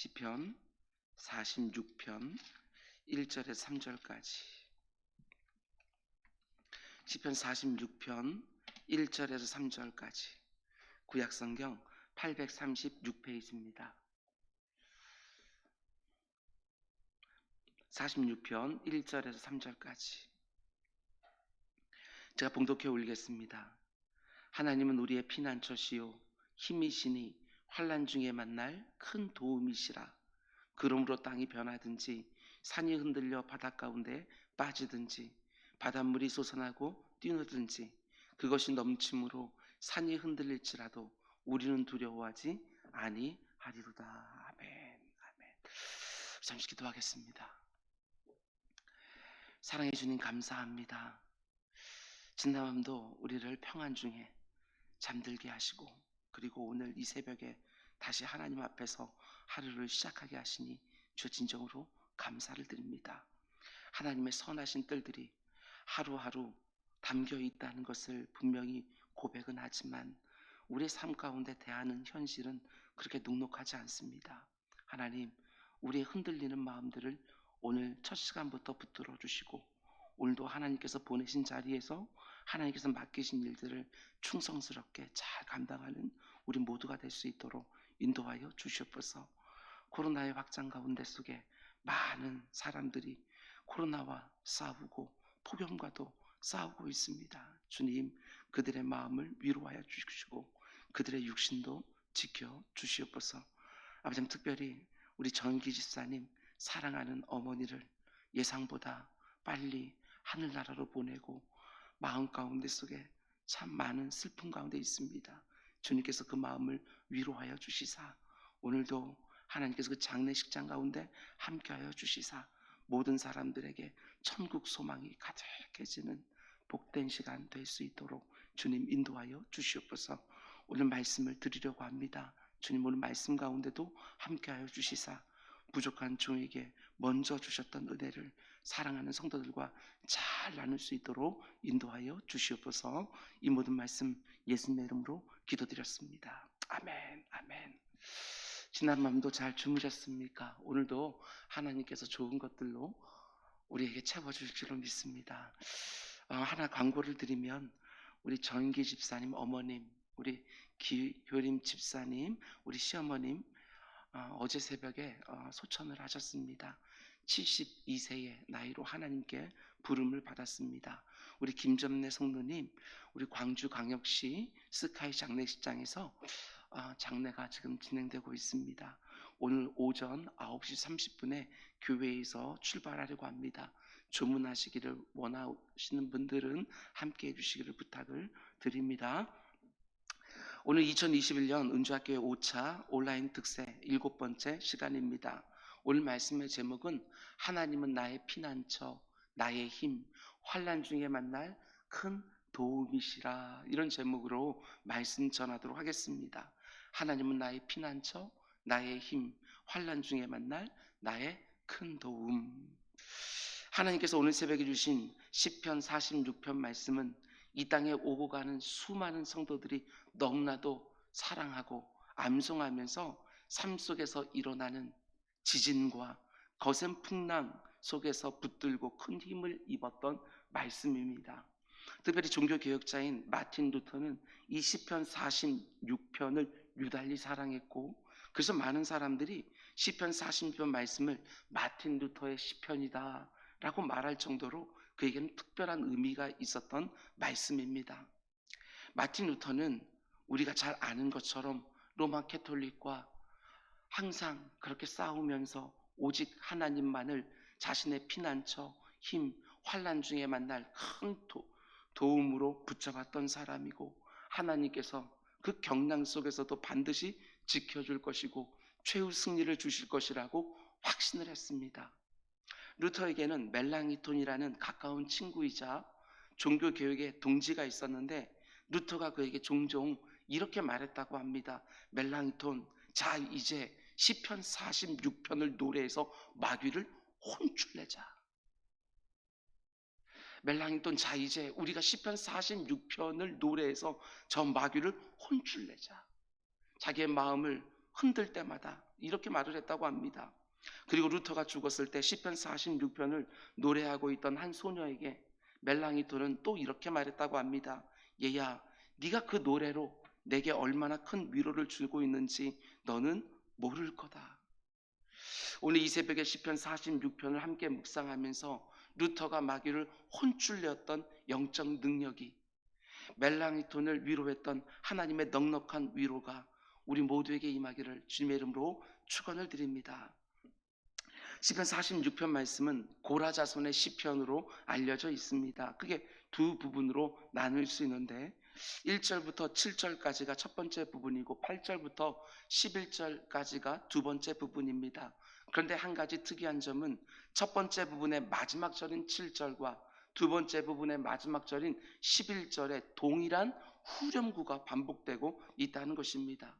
시편 46편 1절에서 3절까지. 시편 46편 1절에서 3절까지. 구약성경 836페이지입니다. 46편 1절에서 3절까지. 제가 봉독해 올리겠습니다. 하나님은 우리의 피난처시요 힘이시니 환난 중에 만날 큰 도움이시라. 그러므로 땅이 변하든지 산이 흔들려 바다 가운데 빠지든지 바닷물이 솟아나고 뛰노든지 그것이 넘침으로 산이 흔들릴지라도 우리는 두려워하지 아니하리로다. 아멘. 아멘. 잠시 기도하겠습니다. 사랑해 주님 감사합니다. 진담함도 우리를 평안 중에 잠들게 하시고, 그리고 오늘 이 새벽에 다시 하나님 앞에서 하루를 시작하게 하시니 주 진정으로 감사를 드립니다. 하나님의 선하신 뜻들이 하루하루 담겨 있다는 것을 분명히 고백은 하지만 우리의 삶 가운데 대하는 현실은 그렇게 넉넉하지 않습니다. 하나님, 우리의 흔들리는 마음들을 오늘 첫 시간부터 붙들어 주시고, 오늘도 하나님께서 보내신 자리에서 하나님께서 맡기신 일들을 충성스럽게 잘 감당하는 우리 모두가 될 수 있도록 인도하여 주시옵소서. 코로나의 확산 가운데 속에 많은 사람들이 코로나와 싸우고 폭염과도 싸우고 있습니다. 주님, 그들의 마음을 위로하여 주시고 그들의 육신도 지켜 주시옵소서. 아버지, 특별히 우리 정기 집사님 사랑하는 어머니를 예상보다 빨리 하늘나라로 보내고 마음 가운데 속에 참 많은 슬픔 가운데 있습니다. 주님께서 그 마음을 위로하여 주시사 오늘도 하나님께서 그 장례식장 가운데 함께하여 주시사 모든 사람들에게 천국 소망이 가득해지는 복된 시간 될 수 있도록 주님 인도하여 주시옵소서. 오늘 말씀을 드리려고 합니다. 주님, 오늘 말씀 가운데도 함께하여 주시사 부족한 종에게 먼저 주셨던 은혜를 사랑하는 성도들과 잘 나눌 수 있도록 인도하여 주시옵소서. 이 모든 말씀 예수님의 이름으로 기도드렸습니다. 아멘. 아멘. 지난 밤도 잘 주무셨습니까? 오늘도 하나님께서 좋은 것들로 우리에게 채워주실 줄로 믿습니다. 하나 광고를 드리면, 우리 전기 집사님 어머님, 우리 기효림 집사님, 우리 시어머님 어제 새벽에 소천을 하셨습니다. 72세의 나이로 하나님께 부름을 받았습니다. 우리 김점래 성도님, 우리 광주광역시 스카이 장례식장에서 장례가 지금 진행되고 있습니다. 오늘 오전 9시 30분에 교회에서 출발하려고 합니다. 주문하시기를 원하시는 분들은 함께 해주시기를 부탁을 드립니다. 오늘 2021년 은주학교의 5차 온라인 특세 7번째 시간입니다. 오늘 말씀의 제목은 하나님은 나의 피난처, 나의 힘, 환난 중에 만날 큰 도움이시라, 이런 제목으로 말씀 전하도록 하겠습니다. 하나님은 나의 피난처, 나의 힘, 환난 중에 만날 나의 큰 도움. 하나님께서 오늘 새벽에 주신 시편 46편 말씀은 이 땅에 오고 가는 수많은 성도들이 너무나도 사랑하고 암송하면서 삶 속에서 일어나는 지진과 거센 풍랑 속에서 붙들고 큰 힘을 입었던 말씀입니다. 특별히 종교개혁자인 마틴 루터는 이 시편 46편을 유달리 사랑했고, 그래서 많은 사람들이 시편 46편 말씀을 마틴 루터의 시편이다 라고 말할 정도로 그에게는 특별한 의미가 있었던 말씀입니다. 마틴 루터는 우리가 잘 아는 것처럼 로마 캐톨릭과 항상 그렇게 싸우면서 오직 하나님만을 자신의 피난처, 힘, 환난 중에 만날 큰 도움으로 붙잡았던 사람이고, 하나님께서 그 경랑 속에서도 반드시 지켜줄 것이고 최후 승리를 주실 것이라고 확신을 했습니다. 루터에게는 멜랑이톤이라는 가까운 친구이자 종교개혁의 동지가 있었는데, 루터가 그에게 종종 이렇게 말했다고 합니다. 멜랑이톤, 자 이제 시편 46편을 노래해서 마귀를 혼쭐내자. 멜랑이톤, 자 이제 우리가 시편 46편을 노래해서 저 마귀를 혼쭐내자. 자기의 마음을 흔들 때마다 이렇게 말을 했다고 합니다. 그리고 루터가 죽었을 때 시편 46편을 노래하고 있던 한 소녀에게 멜랑이토는 또 이렇게 말했다고 합니다. 얘야, 네가 그 노래로 내게 얼마나 큰 위로를 주고 있는지 너는 모를 거다. 오늘 이 새벽에 시편 46편을 함께 묵상하면서 루터가 마귀를 혼쭐내었던 영적 능력이, 멜랑이톤을 위로했던 하나님의 넉넉한 위로가 우리 모두에게 임하기를 주님의 이름으로 축원을 드립니다. 시편 46편 말씀은 고라 자손의 시편으로 알려져 있습니다. 그게 두 부분으로 나눌 수 있는데 1절부터 7절까지가 첫 번째 부분이고 8절부터 11절까지가 두 번째 부분입니다. 그런데 한 가지 특이한 점은 첫 번째 부분의 마지막 절인 7절과 두 번째 부분의 마지막 절인 11절에 동일한 후렴구가 반복되고 있다는 것입니다.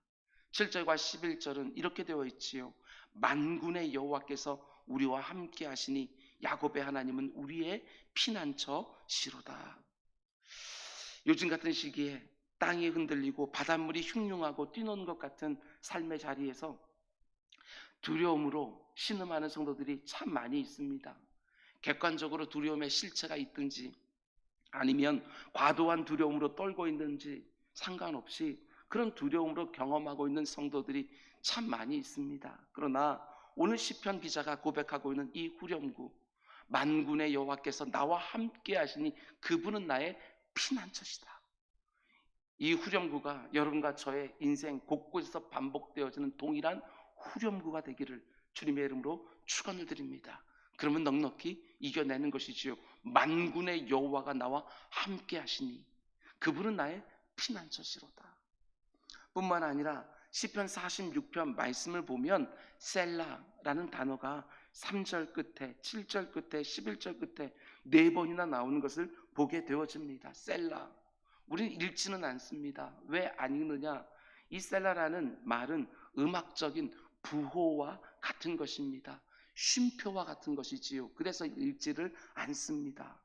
7절과 11절은 이렇게 되어 있지요. 만군의 여호와께서 우리와 함께 하시니 야곱의 하나님은 우리의 피난처시로다. 요즘 같은 시기에 땅이 흔들리고 바닷물이 흉흉하고 뛰노는 것 같은 삶의 자리에서 두려움으로 신음하는 성도들이 참 많이 있습니다. 객관적으로 두려움의 실체가 있든지 아니면 과도한 두려움으로 떨고 있는지 상관없이 그런 두려움으로 경험하고 있는 성도들이 참 많이 있습니다. 그러나 오늘 시편 기자가 고백하고 있는 이 후렴구, 만군의 여호와께서 나와 함께 하시니 그분은 나의 피난처시다. 이 후렴구가 여러분과 저의 인생 곳곳에서 반복되어지는 동일한 후렴구가 되기를 주님의 이름으로 축원을 드립니다. 그러면 넉넉히 이겨내는 것이지요. 만군의 여호와가 나와 함께 하시니 그분은 나의 피난처시로다. 뿐만 아니라 시편 46편 말씀을 보면 셀라라는 단어가 3절 끝에 7절 끝에 11절 끝에 4번이나 나오는 것을 보게 되어집니다. 셀라. 우리는 읽지는 않습니다. 왜 안 읽느냐? 이 셀라라는 말은 음악적인 부호와 같은 것입니다. 쉼표와 같은 것이지요. 그래서 읽지를 않습니다.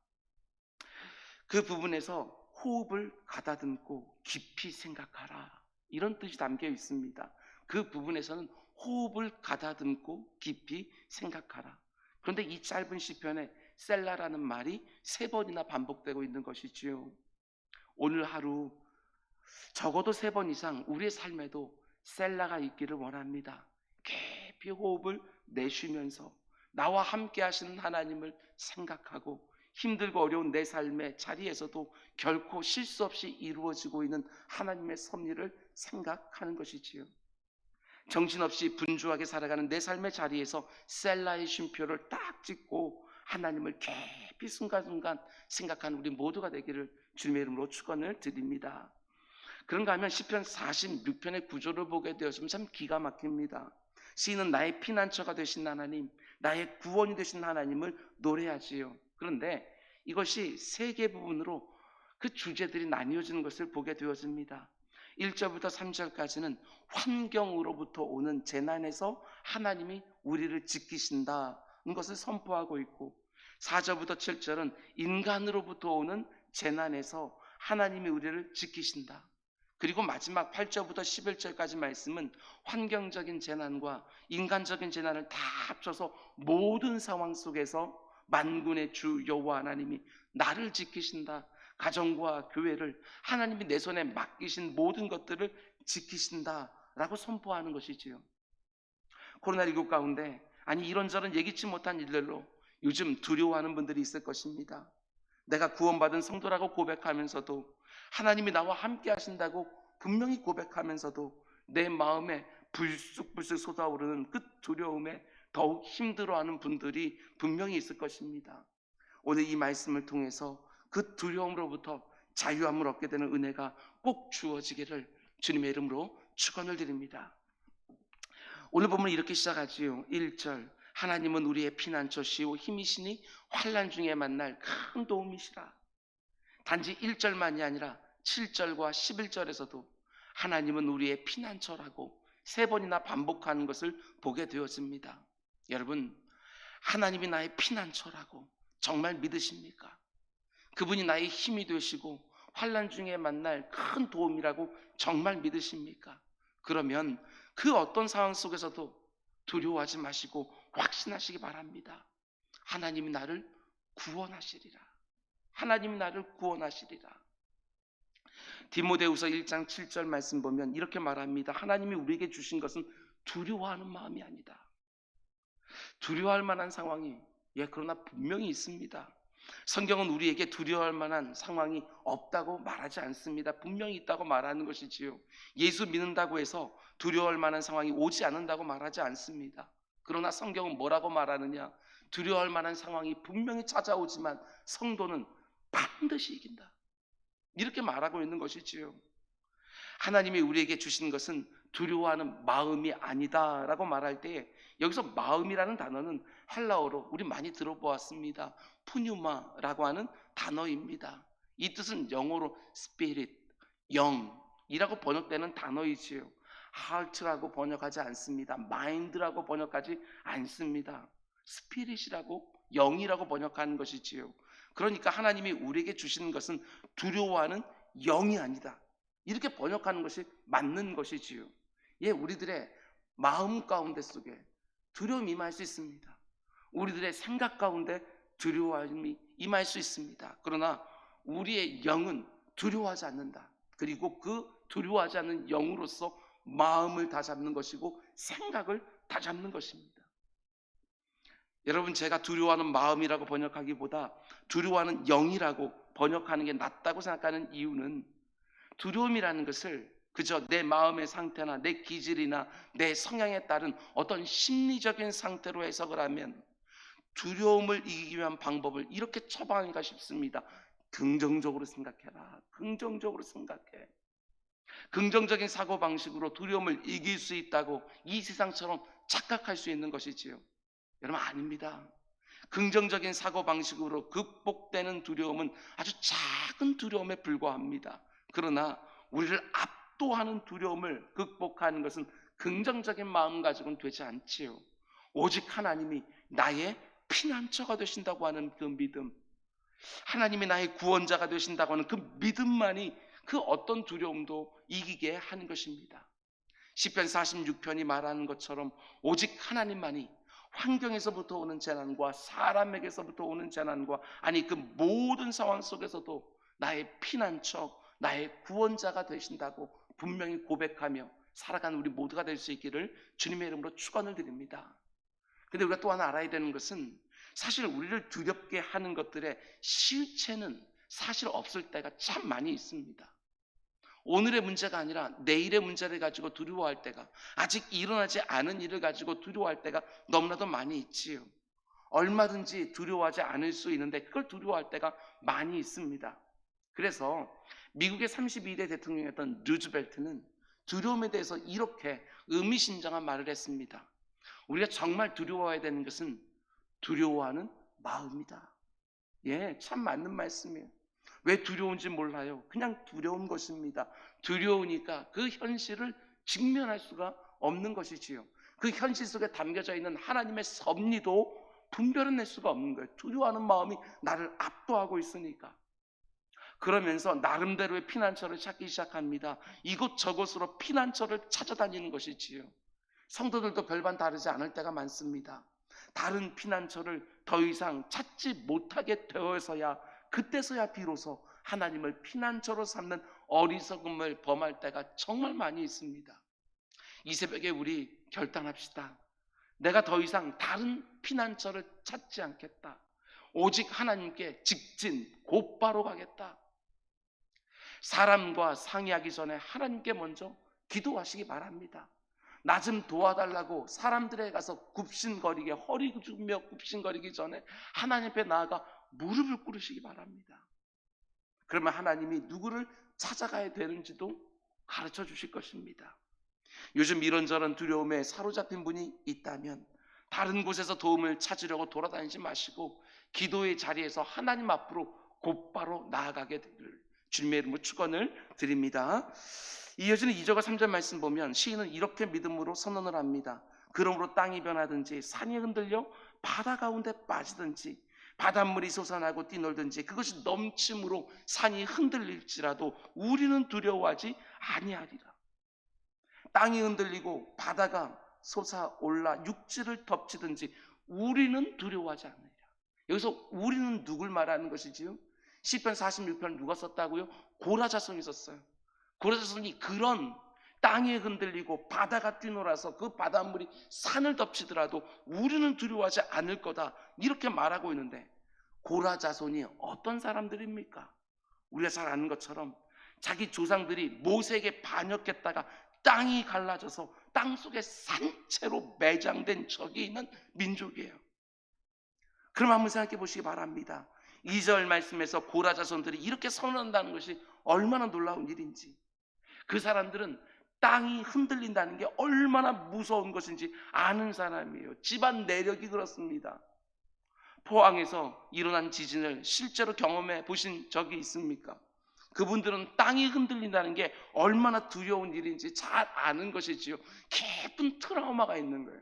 그 부분에서 호흡을 가다듬고 깊이 생각하라, 이런 뜻이 담겨 있습니다. 그 부분에서는 호흡을 가다듬고 깊이 생각하라. 그런데 이 짧은 시편에 셀라라는 말이 3번이나 반복되고 있는 것이지요. 오늘 하루 적어도 3번 이상 우리의 삶에도 셀라가 있기를 원합니다. 깊이 호흡을 내쉬면서 나와 함께 하시는 하나님을 생각하고 힘들고 어려운 내 삶의 자리에서도 결코 실수 없이 이루어지고 있는 하나님의 섭리를 생각하는 것이지요. 정신없이 분주하게 살아가는 내 삶의 자리에서 셀라의 쉼표를 딱 찍고 하나님을 깊이 순간순간 생각하는 우리 모두가 되기를 주님의 이름으로 축원을 드립니다. 그런가 하면 시편 46편의 구조를 보게 되었으면 참 기가 막힙니다. 시인은 나의 피난처가 되신 하나님, 나의 구원이 되신 하나님을 노래하지요. 그런데 이것이 3개 부분으로 그 주제들이 나뉘어지는 것을 보게 되어집니다. 1절부터 3절까지는 환경으로부터 오는 재난에서 하나님이 우리를 지키신다는 것을 선포하고 있고, 4절부터 7절은 인간으로부터 오는 재난에서 하나님이 우리를 지키신다. 그리고 마지막 8절부터 11절까지 말씀은 환경적인 재난과 인간적인 재난을 다 합쳐서 모든 상황 속에서 만군의 주 여호와 하나님이 나를 지키신다. 가정과 교회를 하나님이 내 손에 맡기신 모든 것들을 지키신다라고 선포하는 것이지요. 코로나19 가운데 이런저런 예기치 못한 일들로 요즘 두려워하는 분들이 있을 것입니다. 내가 구원받은 성도라고 고백하면서도, 하나님이 나와 함께 하신다고 분명히 고백하면서도 내 마음에 불쑥불쑥 솟아오르는 그 두려움에 더욱 힘들어하는 분들이 분명히 있을 것입니다. 오늘 이 말씀을 통해서 그 두려움으로부터 자유함을 얻게 되는 은혜가 꼭 주어지기를 주님의 이름으로 축원을 드립니다. 오늘 보면 이렇게 시작하지요. 1절, 하나님은 우리의 피난처시오 힘이시니 환난 중에 만날 큰 도움이시라. 단지 1절만이 아니라 7절과 11절에서도 하나님은 우리의 피난처라고 3번이나 반복하는 것을 보게 되어집니다. 여러분, 하나님이 나의 피난처라고 정말 믿으십니까? 그분이 나의 힘이 되시고 환난 중에 만날 큰 도움이라고 정말 믿으십니까? 그러면 그 어떤 상황 속에서도 두려워하지 마시고 확신하시기 바랍니다. 하나님이 나를 구원하시리라. 하나님이 나를 구원하시리라. 디모데후서 1장 7절 말씀 보면 이렇게 말합니다. 하나님이 우리에게 주신 것은 두려워하는 마음이 아니다. 두려워할 만한 상황이 그러나 분명히 있습니다. 성경은 우리에게 두려워할 만한 상황이 없다고 말하지 않습니다. 분명히 있다고 말하는 것이지요. 예수 믿는다고 해서 두려워할 만한 상황이 오지 않는다고 말하지 않습니다. 그러나 성경은 뭐라고 말하느냐? 두려워할 만한 상황이 분명히 찾아오지만 성도는 반드시 이긴다. 이렇게 말하고 있는 것이지요. 하나님이 우리에게 주신 것은 두려워하는 마음이 아니다라고 말할 때 여기서 마음이라는 단어는 헬라어로 우리 많이 들어보았습니다. 푸뉴마라고 하는 단어입니다. 이 뜻은 영어로 spirit, 영이라고 번역되는 단어이지요. heart라고 번역하지 않습니다. mind라고 번역하지 않습니다. spirit이라고 영이라고 번역하는 것이지요. 그러니까 하나님이 우리에게 주시는 것은 두려워하는 영이 아니다. 이렇게 번역하는 것이 맞는 것이지요. 우리들의 마음 가운데 속에 두려움이 임할 수 있습니다. 우리들의 생각 가운데 두려움이 임할 수 있습니다. 그러나 우리의 영은 두려워하지 않는다. 그리고 그 두려워하지 않는 영으로서 마음을 다잡는 것이고 생각을 다잡는 것입니다. 여러분, 제가 두려워하는 마음이라고 번역하기보다 두려워하는 영이라고 번역하는 게 낫다고 생각하는 이유는 두려움이라는 것을 그저 내 마음의 상태나 내 기질이나 내 성향에 따른 어떤 심리적인 상태로 해석을 하면 두려움을 이기기 위한 방법을 이렇게 처방하기가 쉽습니다. 긍정적으로 생각해라. 긍정적으로 생각해. 긍정적인 사고방식으로 두려움을 이길 수 있다고 이 세상처럼 착각할 수 있는 것이지요. 여러분, 아닙니다. 긍정적인 사고방식으로 극복되는 두려움은 아주 작은 두려움에 불과합니다. 그러나 우리를 압도하는 두려움을 극복하는 것은 긍정적인 마음 가지고는 되지 않지요. 오직 하나님이 나의 피난처가 되신다고 하는 그 믿음, 하나님이 나의 구원자가 되신다고 하는 그 믿음만이 그 어떤 두려움도 이기게 하는 것입니다. 시편 46편이 말하는 것처럼 오직 하나님만이 환경에서부터 오는 재난과 사람에게서부터 오는 재난과 그 모든 상황 속에서도 나의 피난처, 나의 구원자가 되신다고 분명히 고백하며 살아가는 우리 모두가 될 수 있기를 주님의 이름으로 축원을 드립니다. 근데 우리가 또 하나 알아야 되는 것은 사실 우리를 두렵게 하는 것들의 실체는 사실 없을 때가 참 많이 있습니다. 오늘의 문제가 아니라 내일의 문제를 가지고 두려워할 때가, 아직 일어나지 않은 일을 가지고 두려워할 때가 너무나도 많이 있지요. 얼마든지 두려워하지 않을 수 있는데 그걸 두려워할 때가 많이 있습니다. 그래서 미국의 32대 대통령이었던 루즈벨트는 두려움에 대해서 이렇게 의미심장한 말을 했습니다. 우리가 정말 두려워해야 되는 것은 두려워하는 마음이다. 참 맞는 말씀이에요. 왜 두려운지 몰라요. 그냥 두려운 것입니다. 두려우니까 그 현실을 직면할 수가 없는 것이지요. 그 현실 속에 담겨져 있는 하나님의 섭리도 분별해낼 수가 없는 거예요. 두려워하는 마음이 나를 압도하고 있으니까. 그러면서 나름대로의 피난처를 찾기 시작합니다. 이곳저곳으로 피난처를 찾아다니는 것이지요. 성도들도 별반 다르지 않을 때가 많습니다. 다른 피난처를 더 이상 찾지 못하게 되어서야, 그때서야 비로소 하나님을 피난처로 삼는 어리석음을 범할 때가 정말 많이 있습니다. 이 새벽에 우리 결단합시다. 내가 더 이상 다른 피난처를 찾지 않겠다. 오직 하나님께 직진, 곧바로 가겠다. 사람과 상의하기 전에 하나님께 먼저 기도하시기 바랍니다. 나 좀 도와달라고 사람들에 가서 굽신거리게, 허리 굽며 굽신거리기 전에 하나님 앞에 나아가 무릎을 꿇으시기 바랍니다. 그러면 하나님이 누구를 찾아가야 되는지도 가르쳐 주실 것입니다. 요즘 이런저런 두려움에 사로잡힌 분이 있다면 다른 곳에서 도움을 찾으려고 돌아다니지 마시고 기도의 자리에서 하나님 앞으로 곧바로 나아가게 되기를 주님의 이름으로 축원을 드립니다. 이어지는 2절과 3절 말씀 보면 시인은 이렇게 믿음으로 선언을 합니다. 그러므로 땅이 변하든지 산이 흔들려 바다 가운데 빠지든지 바닷물이 솟아나고 뛰놀든지 그것이 넘침으로 산이 흔들릴지라도 우리는 두려워하지 아니하리라. 땅이 흔들리고 바다가 솟아올라 육지를 덮치든지 우리는 두려워하지 않느니라. 여기서 우리는 누굴 말하는 것이지요? 시편 46편 누가 썼다고요? 고라 자손이 썼어요. 고라 자손이 그런 땅이 흔들리고 바다가 뛰놀아서 그 바닷물이 산을 덮치더라도 우리는 두려워하지 않을 거다, 이렇게 말하고 있는데, 고라 자손이 어떤 사람들입니까? 우리가 잘 아는 것처럼 자기 조상들이 모세에게 반역했다가 땅이 갈라져서 땅속에 산채로 매장된 적이 있는 민족이에요. 그럼 한번 생각해 보시기 바랍니다. 2절 말씀에서 고라 자손들이 이렇게 선언한다는 것이 얼마나 놀라운 일인지, 그 사람들은 땅이 흔들린다는 게 얼마나 무서운 것인지 아는 사람이에요. 집안 내력이 그렇습니다. 포항에서 일어난 지진을 실제로 경험해 보신 적이 있습니까? 그분들은 땅이 흔들린다는 게 얼마나 두려운 일인지 잘 아는 것이지요. 깊은 트라우마가 있는 거예요.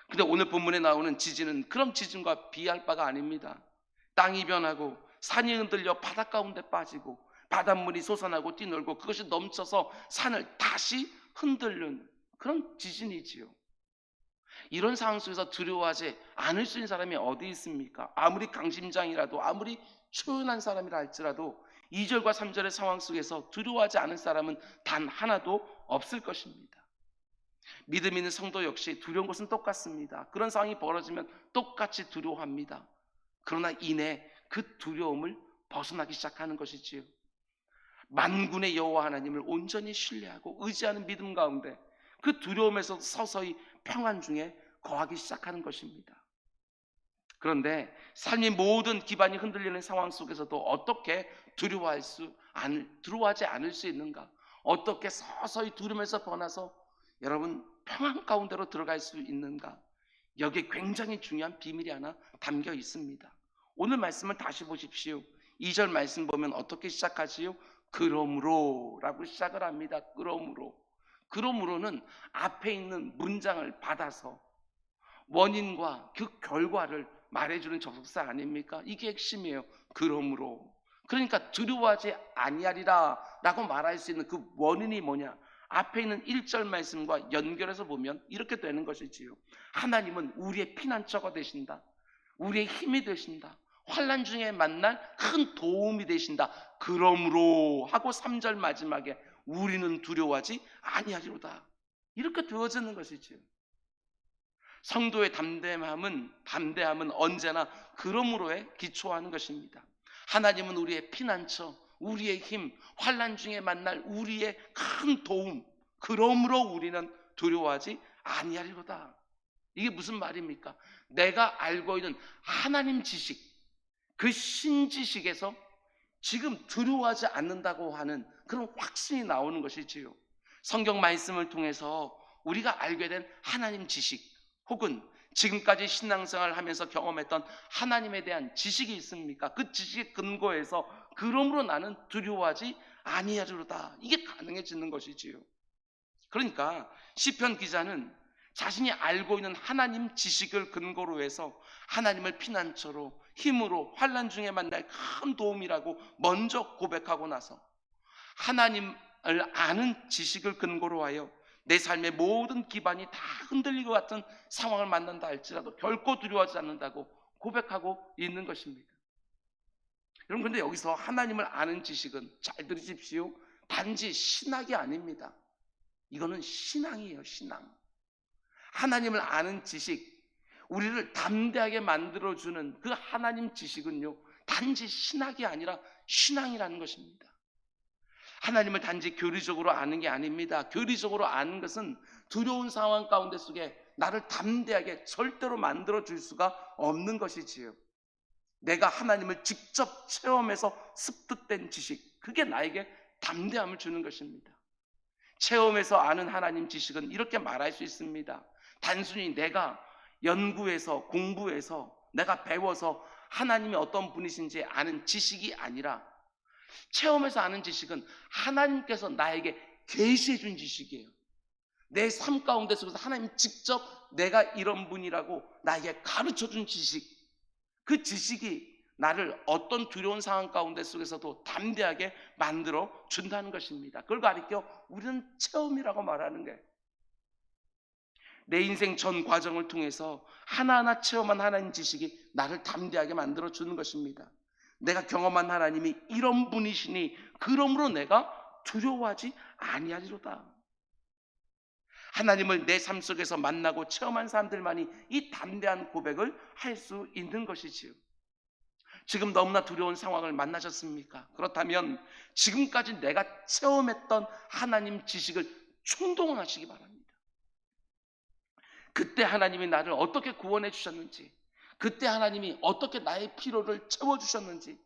근데 오늘 본문에 나오는 지진은 그런 지진과 비할 바가 아닙니다. 땅이 변하고 산이 흔들려 바다 가운데 빠지고 바닷물이 솟아나고 뛰놀고 그것이 넘쳐서 산을 다시 흔들는 그런 지진이지요. 이런 상황 속에서 두려워하지 않을 수 있는 사람이 어디 있습니까? 아무리 강심장이라도, 아무리 초연한 사람이라 할지라도 2절과 3절의 상황 속에서 두려워하지 않을 사람은 단 하나도 없을 것입니다. 믿음 있는 성도 역시 두려운 것은 똑같습니다. 그런 상황이 벌어지면 똑같이 두려워합니다. 그러나 이내 그 두려움을 벗어나기 시작하는 것이지요. 만군의 여호와 하나님을 온전히 신뢰하고 의지하는 믿음 가운데 그 두려움에서 서서히 평안 중에 거하기 시작하는 것입니다. 그런데 삶의 모든 기반이 흔들리는 상황 속에서도 어떻게 두려워하지 않을 수 있는가? 어떻게 서서히 두려움에서 벗어나서 여러분 평안 가운데로 들어갈 수 있는가? 여기에 굉장히 중요한 비밀이 하나 담겨 있습니다. 오늘 말씀을 다시 보십시오. 2절 말씀 보면 어떻게 시작하지요? 그러므로 라고 시작을 합니다. 그러므로는 앞에 있는 문장을 받아서 원인과 그 결과를 말해주는 접속사 아닙니까? 이게 핵심이에요. 그러므로. 그러니까 두려워하지 아니하리라 라고 말할 수 있는 그 원인이 뭐냐? 앞에 있는 1절 말씀과 연결해서 보면 이렇게 되는 것이지요. 하나님은 우리의 피난처가 되신다. 우리의 힘이 되신다. 환난 중에 만날 큰 도움이 되신다. 그러므로 하고 3절 마지막에 우리는 두려워하지 아니하리로다. 이렇게 되어지는 것이지요. 성도의 담대함은 언제나 그러므로에 기초하는 것입니다. 하나님은 우리의 피난처, 우리의 힘, 환난 중에 만날 우리의 큰 도움. 그러므로 우리는 두려워하지 아니하리로다. 이게 무슨 말입니까? 내가 알고 있는 하나님 지식, 그 신지식에서 지금 두려워하지 않는다고 하는 그런 확신이 나오는 것이지요. 성경 말씀을 통해서 우리가 알게 된 하나님 지식, 혹은 지금까지 신앙생활을 하면서 경험했던 하나님에 대한 지식이 있습니까? 그 지식의 근거에서 그러므로 나는 두려워하지 아니하리로다. 이게 가능해지는 것이지요. 그러니까 시편 기자는 자신이 알고 있는 하나님 지식을 근거로 해서 하나님을 피난처로, 힘으로, 환난 중에 만날 큰 도움이라고 먼저 고백하고 나서 하나님을 아는 지식을 근거로 하여 내 삶의 모든 기반이 다 흔들릴 것 같은 상황을 만난다 할지라도 결코 두려워하지 않는다고 고백하고 있는 것입니다. 여러분, 근데 여기서 하나님을 아는 지식은, 잘 들으십시오, 단지 신학이 아닙니다. 이거는 신앙이에요. 신앙. 하나님을 아는 지식, 우리를 담대하게 만들어주는 그 하나님 지식은요, 단지 신학이 아니라 신앙이라는 것입니다. 하나님을 단지 교리적으로 아는 게 아닙니다. 교리적으로 아는 것은 두려운 상황 가운데 속에 나를 담대하게 절대로 만들어줄 수가 없는 것이지요. 내가 하나님을 직접 체험해서 습득된 지식, 그게 나에게 담대함을 주는 것입니다. 체험해서 아는 하나님 지식은 이렇게 말할 수 있습니다. 단순히 내가 연구해서 공부해서 내가 배워서 하나님이 어떤 분이신지 아는 지식이 아니라, 체험해서 아는 지식은 하나님께서 나에게 계시해 준 지식이에요. 내 삶 가운데 속에서 하나님 직접 내가 이런 분이라고 나에게 가르쳐 준 지식, 그 지식이 나를 어떤 두려운 상황 가운데 속에서도 담대하게 만들어 준다는 것입니다. 그걸 가리켜 우리는 체험이라고 말하는 거예요. 내 인생 전 과정을 통해서 하나하나 체험한 하나님 지식이 나를 담대하게 만들어 주는 것입니다. 내가 경험한 하나님이 이런 분이시니 그러므로 내가 두려워하지 아니하리로다. 하나님을 내 삶 속에서 만나고 체험한 사람들만이 이 담대한 고백을 할 수 있는 것이지요. 지금 너무나 두려운 상황을 만나셨습니까? 그렇다면 지금까지 내가 체험했던 하나님 지식을 총동원하시기 바랍니다. 그때 하나님이 나를 어떻게 구원해 주셨는지, 그때 하나님이 어떻게 나의 필요를 채워주셨는지,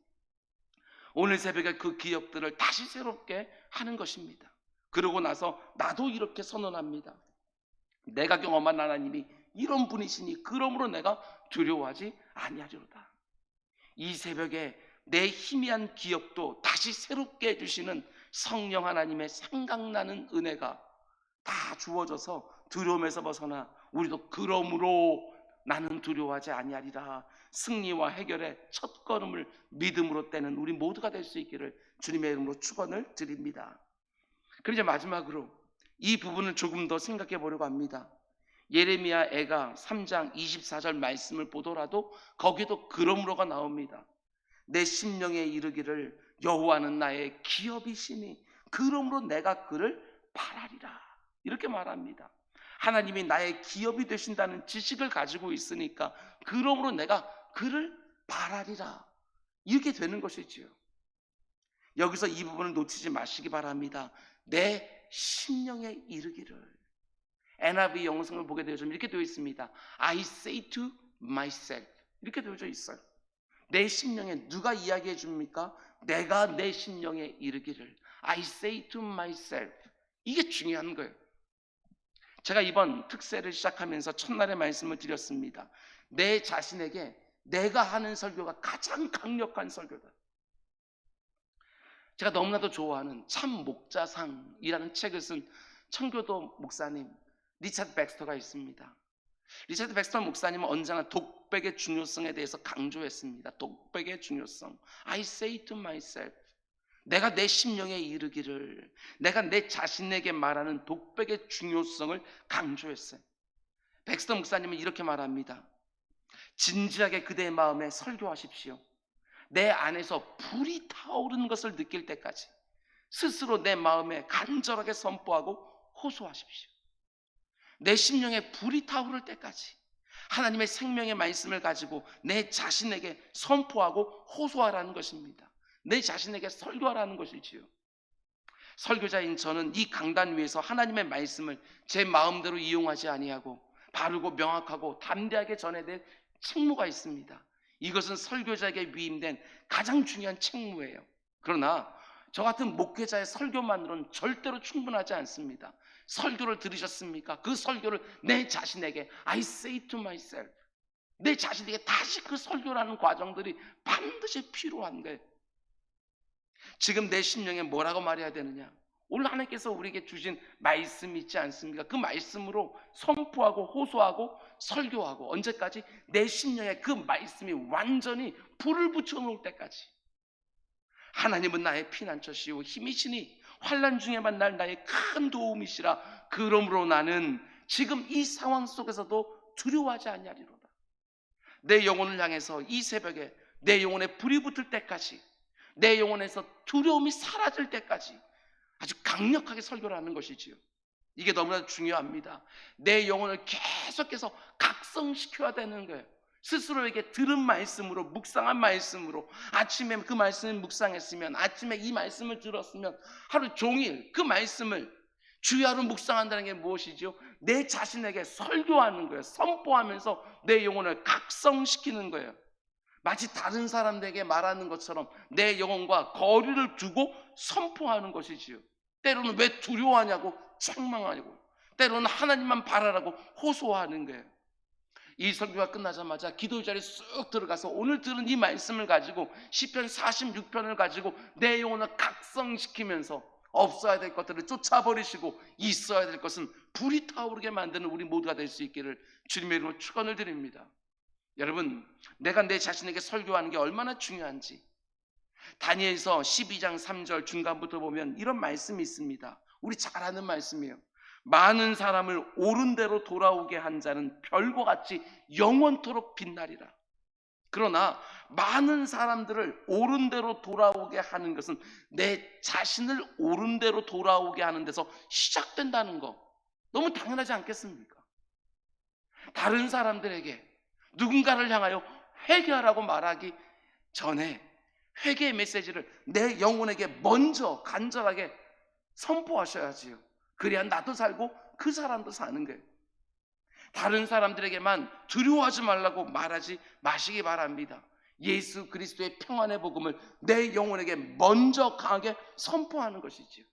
오늘 새벽에 그 기억들을 다시 새롭게 하는 것입니다. 그러고 나서 나도 이렇게 선언합니다. 내가 경험한 하나님이 이런 분이시니 그러므로 내가 두려워하지 아니하리로다. 이 새벽에 내 희미한 기억도 다시 새롭게 해주시는 성령 하나님의 생각나는 은혜가 다 주어져서 두려움에서 벗어나 우리도 그러므로 나는 두려워하지 아니하리라, 승리와 해결의 첫걸음을 믿음으로 떼는 우리 모두가 될 수 있기를 주님의 이름으로 축원을 드립니다. 그리고 이제 마지막으로 이 부분을 조금 더 생각해 보려고 합니다. 예레미야 애가 3장 24절 말씀을 보더라도 거기도 그러므로가 나옵니다. 내 심령에 이르기를 여호와는 나의 기업이시니 그러므로 내가 그를 바라리라, 이렇게 말합니다. 하나님이 나의 기업이 되신다는 지식을 가지고 있으니까 그러므로 내가 그를 바라리라, 이렇게 되는 것이지요. 여기서 이 부분을 놓치지 마시기 바랍니다. 내 심령에 이르기를. NIV 영성을 보게 되어지면 이렇게 되어 있습니다. I say to myself, 이렇게 되어져 있어요. 내 심령에 누가 이야기해 줍니까? 내가 내 심령에 이르기를. I say to myself. 이게 중요한 거예요. 제가 이번 특세를 시작하면서 첫날에 말씀을 드렸습니다. 내 자신에게 내가 하는 설교가 가장 강력한 설교다. 제가 너무나도 좋아하는 참 목자상이라는 책을 쓴 청교도 목사님 리차드 백스터가 있습니다. 리차드 백스터 목사님은 언제나 독백의 중요성에 대해서 강조했습니다. 독백의 중요성. I say to myself. 내가 내 심령에 이르기를, 내가 내 자신에게 말하는 독백의 중요성을 강조했어요. 백스터 목사님은 이렇게 말합니다. 진지하게 그대의 마음에 설교하십시오. 내 안에서 불이 타오르는 것을 느낄 때까지 스스로 내 마음에 간절하게 선포하고 호소하십시오. 내 심령에 불이 타오를 때까지 하나님의 생명의 말씀을 가지고 내 자신에게 선포하고 호소하라는 것입니다. 내 자신에게 설교하라는 것이지요. 설교자인 저는 이 강단 위에서 하나님의 말씀을 제 마음대로 이용하지 아니하고 바르고 명확하고 담대하게 전해낼 책무가 있습니다. 이것은 설교자에게 위임된 가장 중요한 책무예요. 그러나 저 같은 목회자의 설교만으로는 절대로 충분하지 않습니다. 설교를 들으셨습니까? 그 설교를 내 자신에게 I say to myself, 내 자신에게 다시 그 설교라는 과정들이 반드시 필요한 거예요. 지금 내 심령에 뭐라고 말해야 되느냐? 오늘 하나님께서 우리에게 주신 말씀이 있지 않습니까? 그 말씀으로 선포하고 호소하고 설교하고, 언제까지? 내 심령에 그 말씀이 완전히 불을 붙여놓을 때까지. 하나님은 나의 피난처시오 힘이시니 환난 중에 만날 나의 큰 도움이시라. 그러므로 나는 지금 이 상황 속에서도 두려워하지 아니하리로다. 내 영혼을 향해서 이 새벽에 내 영혼에 불이 붙을 때까지, 내 영혼에서 두려움이 사라질 때까지 아주 강력하게 설교를 하는 것이지요. 이게 너무나 중요합니다. 내 영혼을 계속해서 각성시켜야 되는 거예요. 스스로에게 들은 말씀으로, 묵상한 말씀으로, 아침에 그 말씀을 묵상했으면, 아침에 이 말씀을 들었으면 하루 종일 그 말씀을 주야로 묵상한다는 게 무엇이죠? 내 자신에게 설교하는 거예요. 선포하면서 내 영혼을 각성시키는 거예요. 마치 다른 사람들에게 말하는 것처럼 내 영혼과 거리를 두고 선포하는 것이지요. 때로는 왜 두려워하냐고 책망하고, 때로는 하나님만 바라라고 호소하는 거예요. 이 설교가 끝나자마자 기도 자리에 쑥 들어가서 오늘 들은 이 말씀을 가지고 시편 46편을 가지고 내 영혼을 각성시키면서 없어야 될 것들을 쫓아버리시고 있어야 될 것은 불이 타오르게 만드는 우리 모두가 될 수 있기를 주님의 이름으로 축원을 드립니다. 여러분, 내가 내 자신에게 설교하는 게 얼마나 중요한지 다니엘서 12장 3절 중간부터 보면 이런 말씀이 있습니다. 우리 잘 아는 말씀이에요. 많은 사람을 옳은 대로 돌아오게 한 자는 별과 같이 영원토록 빛나리라. 그러나 많은 사람들을 옳은 대로 돌아오게 하는 것은 내 자신을 옳은 대로 돌아오게 하는 데서 시작된다는 거, 너무 당연하지 않겠습니까? 다른 사람들에게 누군가를 향하여 회개하라고 말하기 전에 회개의 메시지를 내 영혼에게 먼저 간절하게 선포하셔야지요. 그래야 나도 살고 그 사람도 사는 거예요. 다른 사람들에게만 두려워하지 말라고 말하지 마시기 바랍니다. 예수 그리스도의 평안의 복음을 내 영혼에게 먼저 강하게 선포하는 것이지요.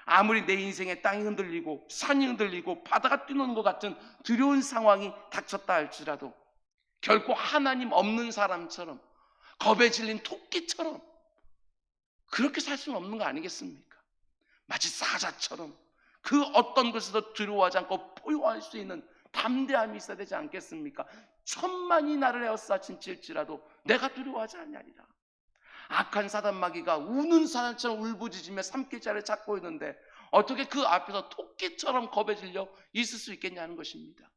아무리 내 인생에 땅이 흔들리고 산이 흔들리고 바다가 뛰노는 것 같은 두려운 상황이 닥쳤다 할지라도 결코 하나님 없는 사람처럼 겁에 질린 토끼처럼 그렇게 살 수는 없는 거 아니겠습니까? 마치 사자처럼 그 어떤 것에도 두려워하지 않고 포효할 수 있는 담대함이 있어야 되지 않겠습니까? 천만이 나를 에워싸칠지라도 내가 두려워하지 아니하리라. 악한 사단 마귀가 우는 사람처럼 울부짖으며 삼킬 자를 찾고 있는데 어떻게 그 앞에서 토끼처럼 겁에 질려 있을 수 있겠냐는 것입니다.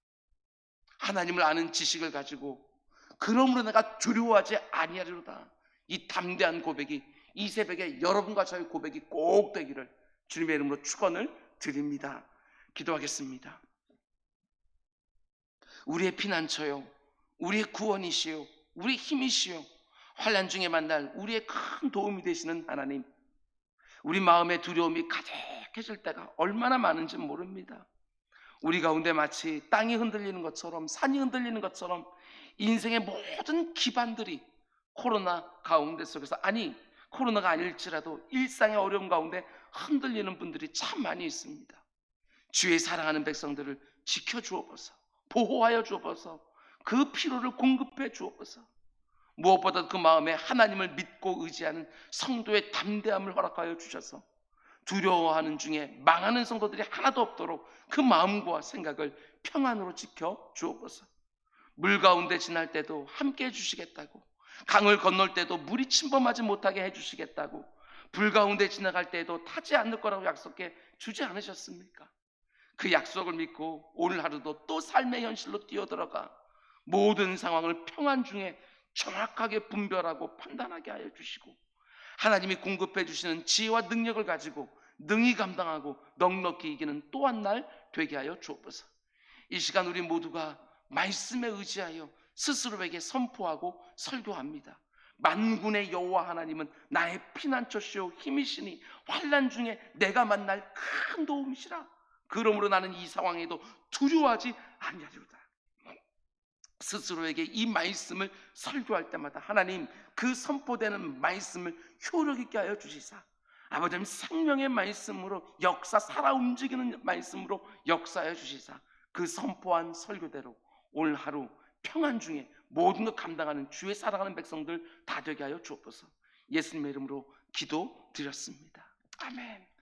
하나님을 아는 지식을 가지고 그러므로 내가 두려워하지 아니하리로다. 이 담대한 고백이 이 새벽에 여러분과 저의 고백이 꼭 되기를 주님의 이름으로 축원을 드립니다. 기도하겠습니다. 우리의 피난처요, 우리의 구원이시요, 우리의 힘이시요, 환난 중에 만날 우리의 큰 도움이 되시는 하나님, 우리 마음의 두려움이 가득해질 때가 얼마나 많은지 모릅니다. 우리 가운데 마치 땅이 흔들리는 것처럼 산이 흔들리는 것처럼 인생의 모든 기반들이 코로나 가운데 속에서, 아니 코로나가 아닐지라도 일상의 어려움 가운데 흔들리는 분들이 참 많이 있습니다. 주의 사랑하는 백성들을 지켜주옵소서, 보호하여 주옵소서, 그 필요를 공급해 주옵소서. 무엇보다 그 마음에 하나님을 믿고 의지하는 성도의 담대함을 허락하여 주셔서 두려워하는 중에 망하는 성도들이 하나도 없도록 그 마음과 생각을 평안으로 지켜 주옵소서. 물 가운데 지날 때도 함께 해주시겠다고, 강을 건널 때도 물이 침범하지 못하게 해주시겠다고, 불 가운데 지나갈 때도 타지 않을 거라고 약속해 주지 않으셨습니까? 그 약속을 믿고 오늘 하루도 또 삶의 현실로 뛰어들어가 모든 상황을 평안 중에 정확하게 분별하고 판단하게 하여 주시고 하나님이 공급해 주시는 지혜와 능력을 가지고 능히 감당하고 넉넉히 이기는 또 한 날 되게 하여 주옵소서. 이 시간 우리 모두가 말씀에 의지하여 스스로에게 선포하고 설교합니다. 만군의 여호와 하나님은 나의 피난처시오 힘이시니 환난 중에 내가 만날 큰 도움이시라. 그러므로 나는 이 상황에도 두려워하지 아니하리로다. 스스로에게 이 말씀을 설교할 때마다 하나님 그 선포되는 말씀을 효력 있게 하여 주시사 아버지 생명의 말씀으로 역사 살아 움직이는 말씀으로 역사하여 주시사 그 선포한 설교대로 오늘 하루 평안 중에 모든 것 감당하는 주의 사랑하는 백성들 다 되게 하여 주옵소서. 예수님의 이름으로 기도드렸습니다. 아멘.